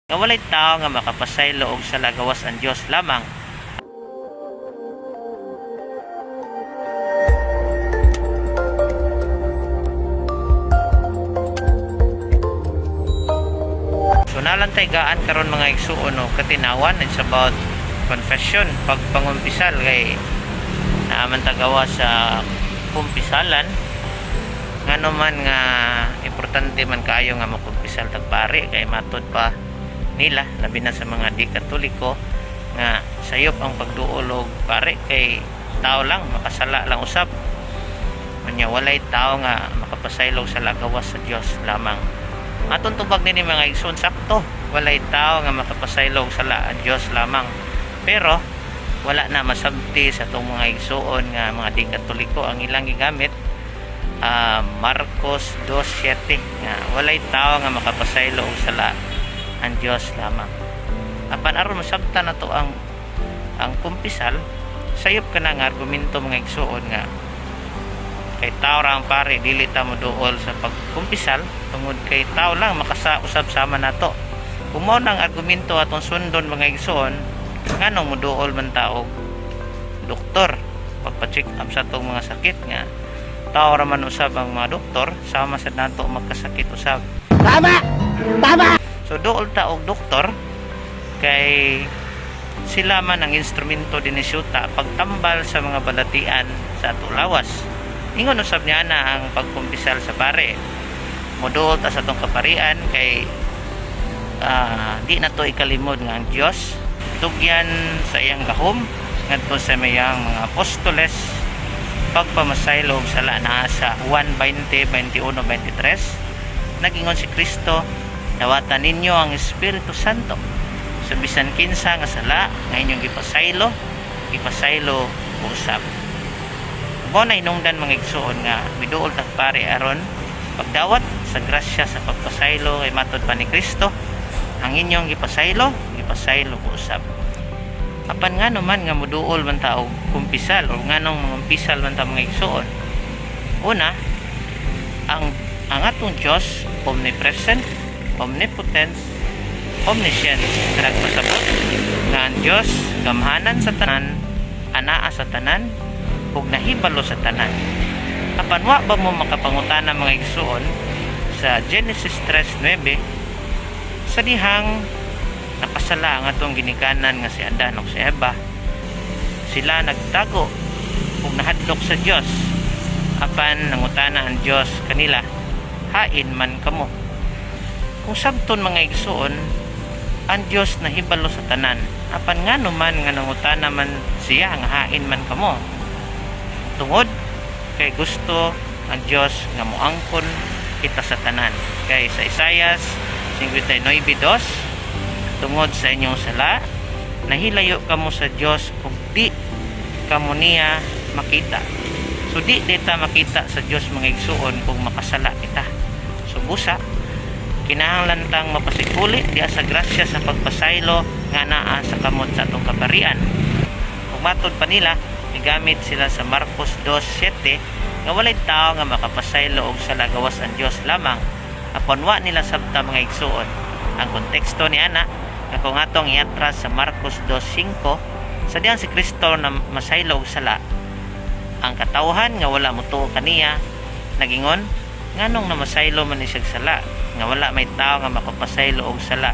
nga walay tao nga makapasaylo og sala gawas ang Dios lamang. So nalantay gaan karon mga igsuon o katinawan, it's about confession, pagpangumpisal kay naaman tagawa sa kumpisalan ngano man nga importante man kaayo nga magkumpisal tagpare kay matod pa nila labi na sa mga di katoliko nga sayop ang pagduol og pare kay tao lang makasala lang usab unya walay tao nga makapasaylog sa lagawas sa Dios lamang. Atong tubag nini mga igsoon sakto, walay tao nga makapasaylog sa Dios lamang. Pero wala na masabti sa itong mga igsoon nga mga di katoliko ang ilang gigamit Marcos 2:7 nga walay tao nga makapasaylo og sala ang Dios lamang. Apan aron masabtan nato ang kumpisal, sayop ka na nga argumento mga igsoon nga kay tao ra ang pare dili ta mo duol sa pagkumpisal tungod kay tao lang makasausab sama nato. Kung mao nang argumento atong sundon mga igsoon, nganong mo duol man ta og doktor pagpa-check up sa atong mga sakit nga tao ra man usab ang mga doktor sama sa nato magkasakit usab. Tama. So duol ta og doktor kay sila man ang instrumento din ni syuta pagtambal sa mga balatian sa ato lawas. Ingon usab niya na ang pagkumpisal sa pare. Moduol ta sa atong kaparian kay di na to ikalimod nga ang Dios tugyan sa iyang gahom ngadto sa mayang mga apostoles pagpamasaylo og sala naa sa Juan 20:21-23 nagingon si Kristo, dawatan ninyo ang Espiritu Santo sa bisan kinsa nga sala nga inyong ipasaylo usab. Mo na inungdan mga igsoon nga miduol ta pare aron pagdawat sa grasya sa pagpasaylo kay matod pa ni Kristo ang inyong ipasaylo usab. Apan ngano man nga moduol man ta og kumpisal o nganong mangumpisal man ta mga igsoon. Una, ang atong Dios omnipresent, omnipotent, omniscient nagpasabot nga ang Dios gamhanan sa tanan, anaa sa tanan ug nahibalo sa tanan. Apan wa ba mo makapangutana mga igsoon sa Genesis 3:9 sa dihang nakasala ang atong ginikanan nga si Adan ug si Eva, sila nagtago ug nahadlok sa Dios. Apan nangutana ang Dios kanila, hain man kamo. Kung sabton mga igsoon, ang Dios nahibalo sa tanan. Apan ngano man nga nangutana man siya nga hain man kamo? Tungod kay gusto ang Dios nga moangkon kita sa tanan. Kay sa Isaias 59:2, tungod sa inyong sala nahilayo kamo sa Dios ug di kamo niya makita. So di ta makita sa Dios mga igsuon kung makasala kita. So busa kinahanglan tang mapasikuli diha sa grasya sa pagpasaylo nga naa sa kamot sa atong kaparian. Kung matod pa nila gamit sila sa Marcos 2:7 nga walay tao nga makapasaylo og sala gawas ang Dios lamang. Apan wa nila sabta mga igsuon ang konteksto ni ana nga kung atong iatras sa Marcos 2:5 sa diyang si Kristo na masaylo og sala ang katawhan nga wala motuo kaniya nagingon nganong namasaylo man ni siya sala nga wala may tao nga makapasaylo og sala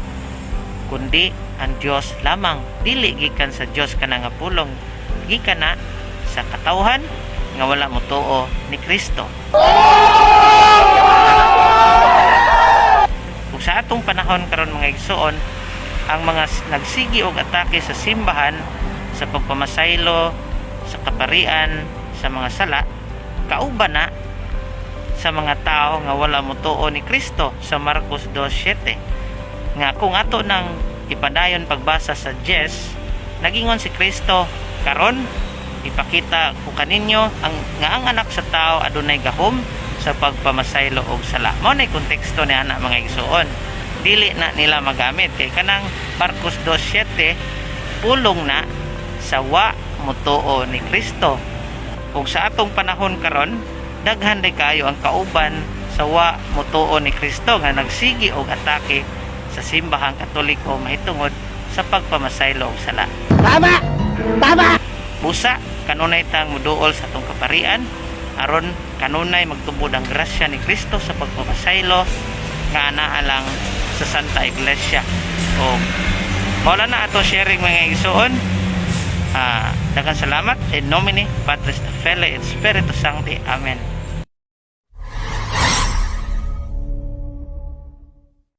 kundi ang Dios lamang. Dili gikan sa Dios kana nga pulong, gikan na sa katawhan nga wala motuo ni Kristo. Kung sa atong panahon karon mga igsoon, ang mga nagsigi og atake sa simbahan sa pagpamasaylo sa kaparian sa mga sala kauban na sa mga tao nga wala motuo ni Kristo sa Marcos 2:7 nga kung ato nang ipadayon pagbasa sa Jes nagingon si Kristo karon ipakita ko kaninyo ang anak sa tao adunay gahom sa pagpamasaylo og sala. Mao nay konteksto ni ana mga igsoon. Dili na nila magamit kay kanang Marcos 2:7 pulong na sa wa motuo ni Kristo. Kung sa atong panahon karon daghan day kayo ang kauban sa wa motuo ni Kristo nga nagsigi og atake sa simbahang Katoliko mahitungod sa pagpamasaylo og sala. Tama! Tama! Busa, kanunay tang muduol sa atong kaparian aron kanunay magtubod ang grasya ni Kristo sa pagpamasaylo nga anaa lang sa Santa Iglesia. O mao na ato sharing mga igsoon. Daghang salamat. In nomine Patris et Filii et Spiritus Sancti. Amen.